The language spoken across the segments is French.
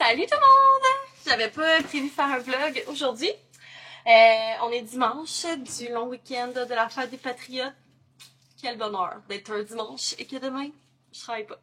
Salut tout le monde! J'avais pas prévu faire un vlog aujourd'hui. On est dimanche du long week-end de la fête des Patriotes. Quel bonheur d'être un dimanche et que demain, je travaille pas.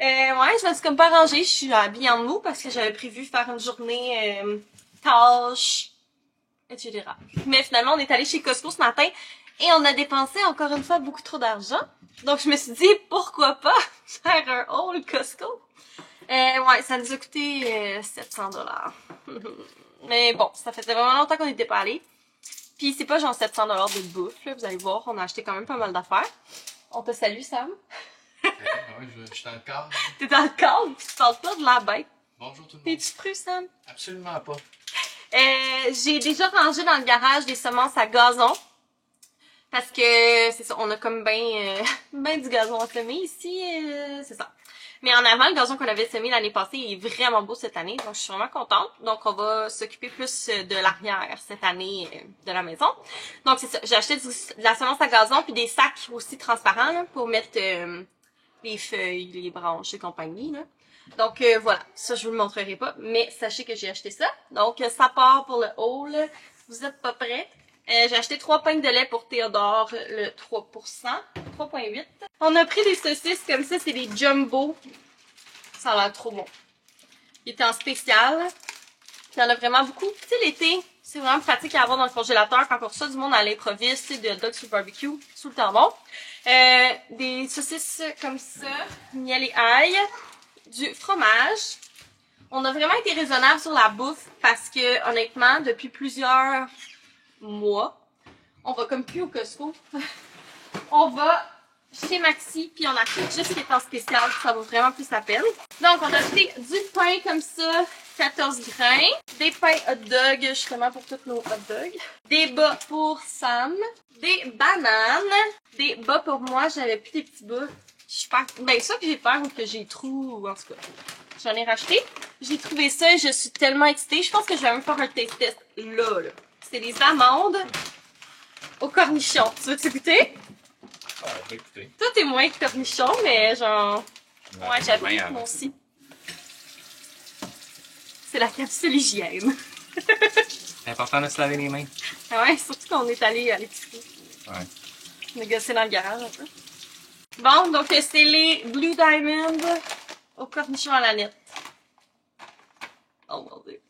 Ouais, je me suis comme pas rangée. Je suis habillée en mou parce que j'avais prévu faire une journée tâche, etc. Mais finalement, on est allé chez Costco ce matin et on a dépensé encore une fois beaucoup trop d'argent. Donc je me suis dit, pourquoi pas faire un haul Costco? Ouais, ça nous a coûté 700 $. Mais bon, ça faisait vraiment longtemps qu'on n'était pas allés. Puis c'est pas genre 700 $ de bouffe, là, vous allez voir, on a acheté quand même pas mal d'affaires. On te salue, Sam. Ouais, je suis dans le cadre. T'es dans le cadre, pis tu parles pas de la bête. Bonjour tout le monde. T'es-tu cru, Sam? Absolument pas. J'ai déjà rangé dans le garage des semences à gazon. Parce que, c'est ça, on a comme ben du gazon à semer ici, c'est ça. Mais en avant, le gazon qu'on avait semé l'année passée il est vraiment beau cette année, donc je suis vraiment contente. Donc on va s'occuper plus de l'arrière cette année de la maison. Donc c'est ça, j'ai acheté de la semence à gazon puis des sacs aussi transparents là, pour mettre les feuilles, les branches et compagnie. Là. Donc voilà, ça je vous le montrerai pas, mais sachez que j'ai acheté ça. Donc ça part pour le haul, vous êtes pas prêts? J'ai acheté 3 pintes de lait pour Théodore, le 3%, 3,8. On a pris des saucisses comme ça, c'est des jumbo. Ça a l'air trop bon. Il était en spécial. Il y en a vraiment beaucoup. Tu sais, l'été, c'est vraiment pratique à avoir dans le congélateur quand on reçoit du monde à l'improviste, tu sais, de hot dogs sur le barbecue, tout le temps bon. Des saucisses comme ça, miel et ail, du fromage. On a vraiment été raisonnable sur la bouffe parce que, honnêtement, depuis plusieurs mois, on va comme plus au Costco. On va chez Maxi, puis on achète juste ce qui est en spécial, ça vaut vraiment plus la peine. Donc, on a acheté du pain comme ça, 14 grains, des pains hot dog, justement pour tous nos hot dogs, des bas pour Sam, des bananes, des bas pour moi, j'avais plus des petits bas. Ben, ça que j'ai peur ou que j'ai trou, ou en tout cas. J'en ai racheté. J'ai trouvé ça et je suis tellement excitée. Je pense que je vais même faire un taste test là. C'est des amandes au cornichon. Tu veux-tu goûter? Ah, on va écouter. Toi, t'es moins que cornichon, mais genre... Ouais, j'avoue, moi aussi. C'est la capsule hygiène. C'est important de se laver les mains. Ouais, surtout qu'on est allé à l'épicerie. Ouais. Négocier dans le garage un peu. Bon, donc c'est les Blue Diamond au cornichon à la nette. Oh mon Dieu.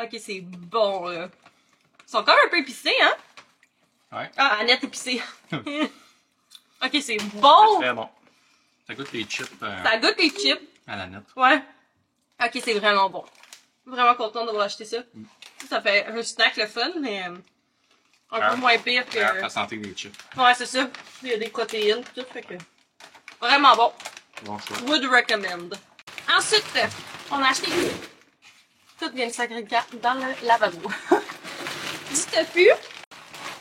Ok, c'est bon, là. Ils sont quand même un peu épicés, hein? Ouais. Ah, Annette épicée. Ok, c'est bon! C'est très bon. Ça goûte les chips Ça goûte les chips. à la nette. Ouais. Ok, c'est vraiment bon. Vraiment content d'avoir acheté ça. Ça fait un snack le fun, mais un peu moins pire que... La santé des chips. Ouais, c'est ça. Il y a des protéines tout, fait que... Vraiment bon. Bon choix. Would recommend. Ensuite, on a acheté... Tout vient de s'agréger dans le lavabo. Du tofu.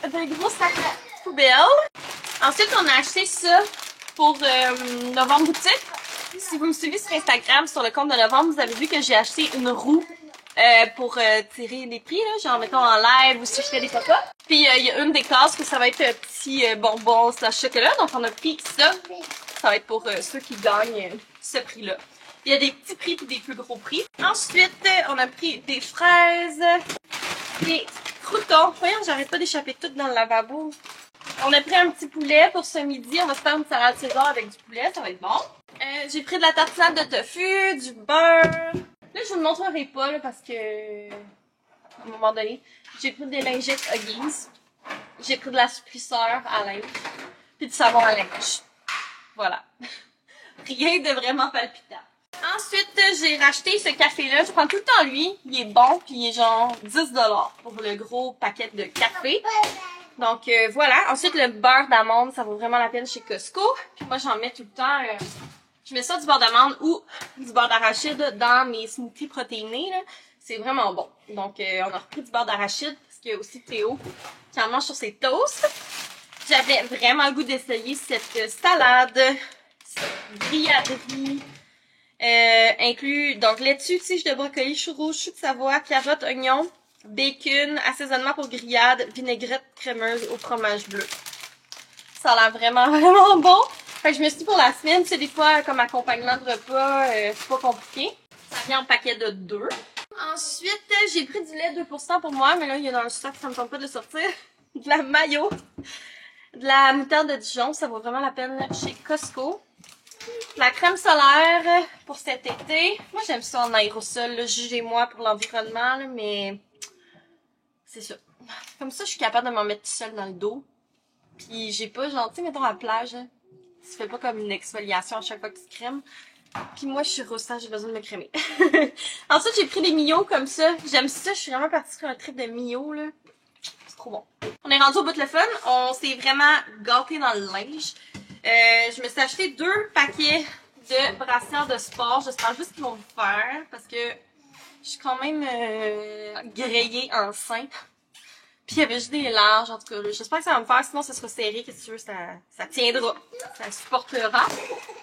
Des gros sacs à poubelle. Ensuite, on a acheté ça pour Novembre Boutique. Si vous me suivez sur Instagram, sur le compte de Novembre, vous avez vu que j'ai acheté une roue pour tirer les prix, là, genre mettons en live ou si je fais des papas. Puis il y a une des cases que ça va être petit bonbon slash chocolat, donc on a pris ça. Ça va être pour ceux qui gagnent ce prix-là. Il y a des petits prix et des plus gros prix. Ensuite, on a pris des fraises, des croutons. Voyons, j'arrête pas d'échapper tout dans le lavabo. On a pris un petit poulet pour ce midi. On va se faire une salade César avec du poulet, ça va être bon. J'ai pris de la tartinade de tofu, du beurre. Là, je vous le montrerai pas là, parce que à un moment donné, j'ai pris des lingettes Huggies. J'ai pris de la supplisseur à linge. Puis du savon à linge. Voilà. Rien de vraiment palpitant. Ensuite, j'ai racheté ce café-là. Je prends tout le temps lui. Il est bon, puis il est genre 10 $ pour le gros paquet de café. Donc voilà. Ensuite, le beurre d'amande, ça vaut vraiment la peine chez Costco. Puis moi, j'en mets tout le temps. Je mets ça du beurre d'amande ou du beurre d'arachide dans mes smoothies protéinés. C'est vraiment bon. Donc, on a repris du beurre d'arachide parce qu'il y a aussi Théo qui en mange sur ses toasts. J'avais vraiment le goût d'essayer cette salade, cette grilladerie. Inclut donc laitue, tige de brocoli, chou rouge, chou de Savoie, carottes, oignons, bacon, assaisonnement pour grillade, vinaigrette crémeuse au fromage bleu. Ça a l'air vraiment, vraiment bon. Fait que je me suis dit pour la semaine, c'est des fois comme accompagnement de repas, c'est pas compliqué. Ça vient en paquet de 2. Ensuite, j'ai pris du lait 2% pour moi, mais là, il y a dans le sac, ça me tente pas de le sortir. De la mayo, de la moutarde de Dijon, ça vaut vraiment la peine chez Costco. De la crème solaire pour cet été. Moi, j'aime ça en aérosol, là, jugez-moi pour l'environnement, là, mais c'est ça. Comme ça, je suis capable de m'en mettre tout seul dans le dos. Puis j'ai pas, genre, tu sais, mettons à la plage, hein, tu fais pas comme une exfoliation à chaque fois que tu te crèmes. Puis moi, je suis roussante, j'ai besoin de me crémer. Ensuite, j'ai pris des Mio comme ça. J'aime ça, je suis vraiment partie sur un trip de Mio, là. C'est trop bon. On est rendu au bout de le fun. On s'est vraiment gâté dans le linge. Je me suis acheté 2 paquets de brassières de sport. J'espère juste qu'ils vont me faire parce que je suis quand même grillée en sein. Puis il y avait juste des larges, en tout cas. J'espère que ça va me faire, sinon ça sera serré, qu'est-ce que tu veux, ça tiendra. Ça supportera.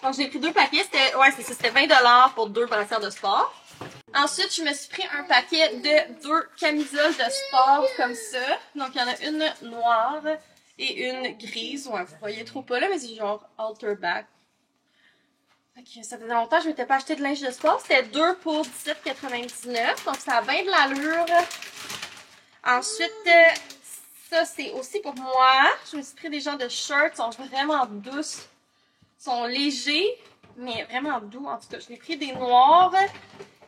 Donc j'ai pris 2 paquets, c'était, ouais, c'est ça, c'était 20$ pour 2 brassières de sport. Ensuite, je me suis pris un paquet de 2 camisoles de sport comme ça. Donc il y en a une noire et une grise. Ouais, vous voyez trop pas là, mais c'est genre halter back. Ok, ça faisait longtemps que je m'étais pas acheté de linge de sport. C'était 2 pour 17,99. Donc ça a bien de l'allure. Ensuite, ça c'est aussi pour moi. Je me suis pris des genres de shirts, ils sont vraiment douces. Ils sont légers, mais vraiment doux. En tout cas, je l'ai pris des noirs.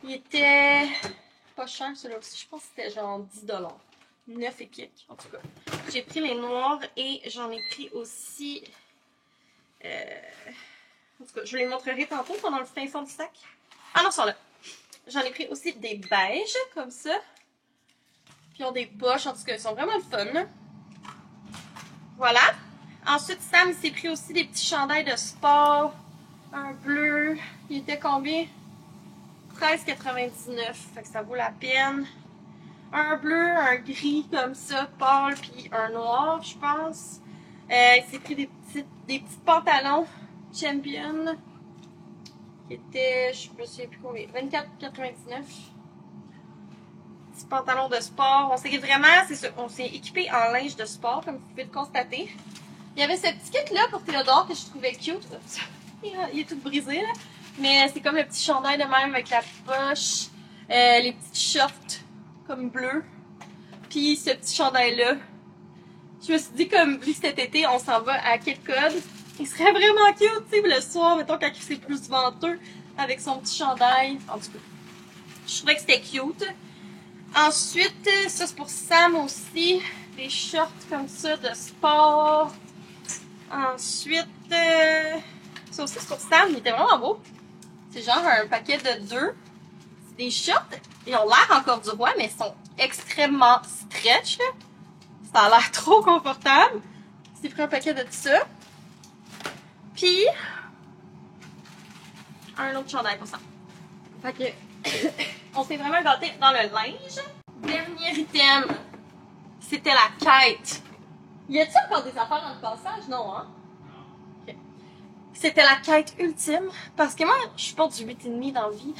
Ils étaient pas chers celui-là aussi. Je pense que c'était genre 10$. 9 et quelques, en tout cas. J'ai pris les noirs et j'en ai pris aussi... En tout cas, je vous les montrerai tantôt pendant le fin fond du sac. Ah non, ils sont là. J'en ai pris aussi des beiges, comme ça. Puis ils ont des poches, en tout cas, ils sont vraiment le fun. Là. Voilà. Ensuite, Sam s'est pris aussi des petits chandails de sport. Un bleu. Il était combien? 13,99. Fait que ça vaut la peine. Un bleu, un gris comme ça, pâle, puis un noir, je pense. Il s'est pris des petits pantalons Champion. Qui étaient, je me souviens plus combien, 24,99. Petits pantalons de sport. On s'est vraiment, c'est ça, on s'est équipé en linge de sport, comme vous pouvez le constater. Il y avait ce petit kit-là pour Théodore que je trouvais cute. Il est tout brisé, là. Mais c'est comme le petit chandail de même avec la poche. Les petites shorts comme bleu. Puis ce petit chandail-là. Je me suis dit, comme vu que cet été, on s'en va à Cape Cod, il serait vraiment cute, tu sais, le soir, mettons, quand c'est plus venteux, avec son petit chandail. En tout cas, je trouvais que c'était cute. Ensuite, ça c'est pour Sam aussi. Des shorts comme ça de sport. Ensuite, ça aussi c'est pour Sam, il était vraiment beau. C'est genre un paquet de 2. C'est des shorts, ils ont l'air encore du roi, mais ils sont extrêmement stretch. Là. Ça a l'air trop confortable. J'ai pris un paquet de tout ça. Puis, un autre chandail pour ça. Fait que, on s'est vraiment gâté dans le linge. Dernier item, c'était la quête. Y a-t-il encore des affaires dans le passage? Non, hein? Okay. C'était la quête ultime. Parce que moi, je porte du 8,5 dans la vie.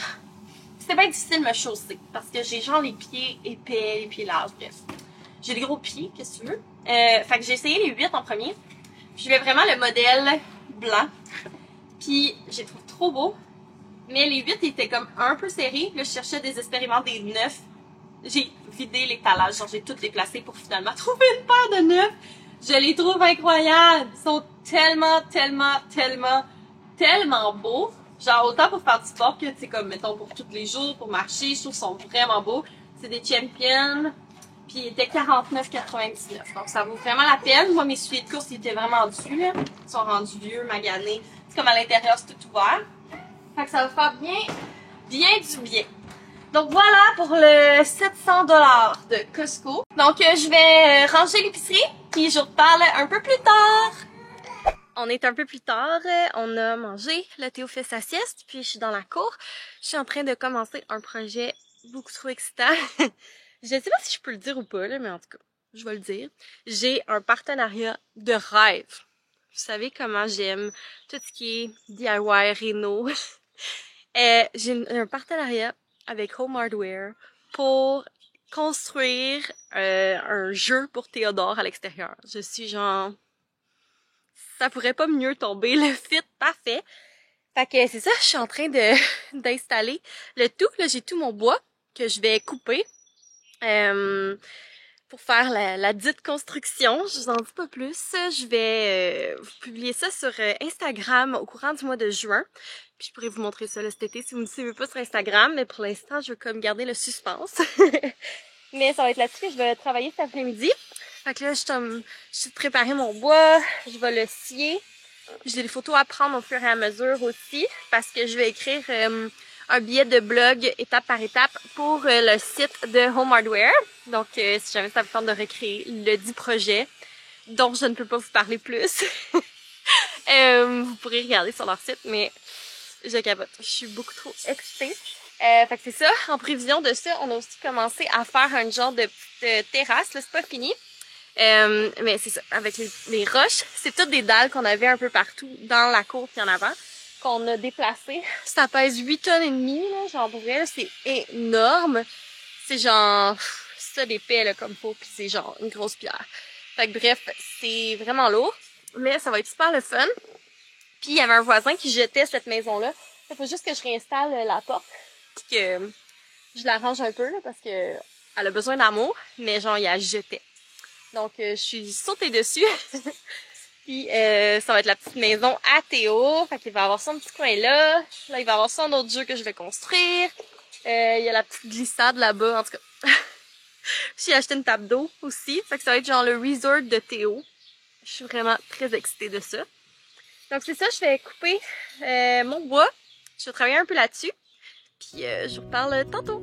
C'était bien difficile de me chausser. Parce que j'ai genre les pieds épais, les pieds larges, bref. J'ai des gros pieds, qu'est-ce que tu veux? Fait que j'ai essayé les 8 en premier. Je voulais vraiment le modèle blanc. Puis, j'ai trouvé trop beau. Mais les 8 étaient comme un peu serrés. Là, je cherchais désespérément des 9. J'ai vidé l'étalage. Genre, j'ai tout déplacé pour finalement trouver une paire de 9. Je les trouve incroyables. Ils sont tellement, tellement, tellement, tellement beaux. Genre, autant pour faire du sport que, tu sais, comme, mettons, pour tous les jours, pour marcher. Je trouve qu'ils sont vraiment beaux. C'est des Champion. Puis, ils étaient 49,99. Donc, ça vaut vraiment la peine. Moi, mes souliers de course, ils étaient vraiment dessus, là. Ils sont rendus vieux, maganés. C'est comme à l'intérieur, c'est tout ouvert. Fait que ça va faire bien du bien. Donc, voilà pour le 700$ de Costco. Donc, je vais ranger l'épicerie. Puis, je vous reparle un peu plus tard. On est un peu plus tard. On a mangé. Le Théo fait sa sieste. Puis, je suis dans la cour. Je suis en train de commencer un projet beaucoup trop excitant. Je sais pas si je peux le dire ou pas, là, mais en tout cas, je vais le dire. J'ai un partenariat de rêve. Vous savez comment j'aime tout ce qui est DIY, réno. J'ai un partenariat avec Home Hardware pour construire un jeu pour Théodore à l'extérieur. Je suis genre Ça pourrait pas mieux tomber, le fit parfait. Fait que c'est ça, je suis en train de d'installer le tout. Là, j'ai tout mon bois que je vais couper pour faire la dite construction. Je vous en dis pas plus. Je vais vous publier ça sur Instagram au courant du mois de juin. Puis je pourrais vous montrer ça là, cet été si vous ne me suivez pas sur Instagram. Mais pour l'instant, je veux comme garder le suspense. Mais ça va être là-dessus que je vais travailler cet après-midi. Fait que là, je suis préparé mon bois, je vais le scier. J'ai des photos à prendre au fur et à mesure aussi parce que je vais écrire un billet de blog étape par étape pour le site de Home Hardware. Donc, si jamais ça vous tente de recréer le dit projet dont je ne peux pas vous parler plus, vous pourrez regarder sur leur site, mais je capote. Je suis beaucoup trop excitée. Fait que c'est ça. En prévision de ça, on a aussi commencé à faire un genre de terrasse. Là, c'est pas fini. Mais c'est ça, avec les roches, c'est toutes des dalles qu'on avait un peu partout dans la cour puis en avant, qu'on a déplacées. Ça pèse 8 tonnes et demie, là, genre pour vrai, c'est énorme. C'est genre ça d'épais là comme faut, puis c'est genre une grosse pierre. Fait que bref, c'est vraiment lourd, mais ça va être super le fun. Puis il y avait un voisin qui jetait cette maison-là. Il faut juste que je réinstalle la porte, puis que je l'arrange un peu là, parce que elle a besoin d'amour, mais genre il la jetait. Donc, je suis sautée dessus. Puis, ça va être la petite maison à Théo. Fait qu'il va avoir son petit coin là. Là, il va avoir son autre jeu que je vais construire. Il y a la petite glissade là-bas. En tout cas, j'ai acheté une table d'eau aussi. Fait que ça va être genre le resort de Théo. Je suis vraiment très excitée de ça. Donc, c'est ça. Je vais couper mon bois. Je vais travailler un peu là-dessus. Puis, je vous reparle tantôt.